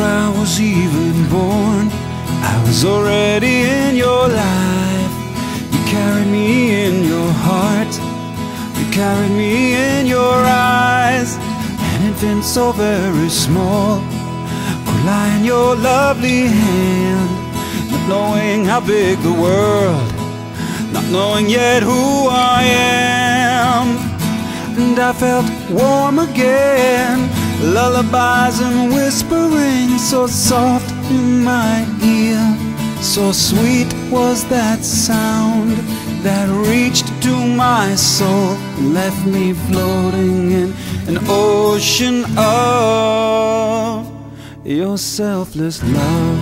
I was even born, I was already in your life. You carried me in your heart, you carried me in your eyes. An infant so very small could lie in your lovely hand, not knowing how big the world, not knowing yet who I am. And I felt warm again, lullabies and whispering so soft in my ear. So sweet was that sound that reached to my soul and left me floating in an ocean of your selfless love.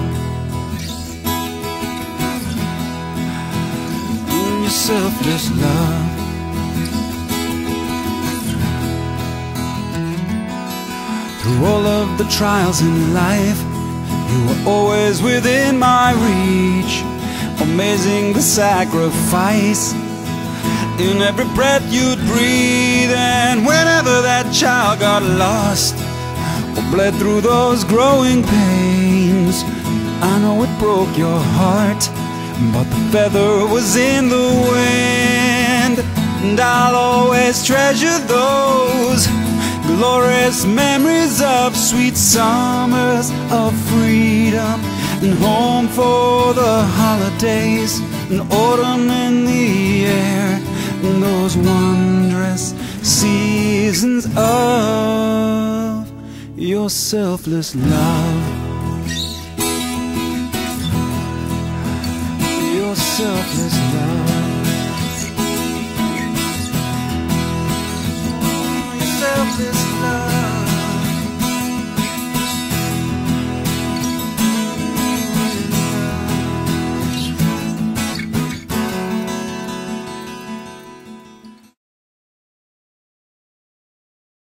Your selfless love. Through all of the trials in life, you were always within my reach. Amazing the sacrifice in every breath you'd breathe. And whenever that child got lost or bled through those growing pains, I know it broke your heart, but the feather was in the wind. And I'll always treasure those glorious memories of sweet summers of freedom, and home for the holidays, and autumn in the air, and those wondrous seasons of your selfless love. Your selfless love.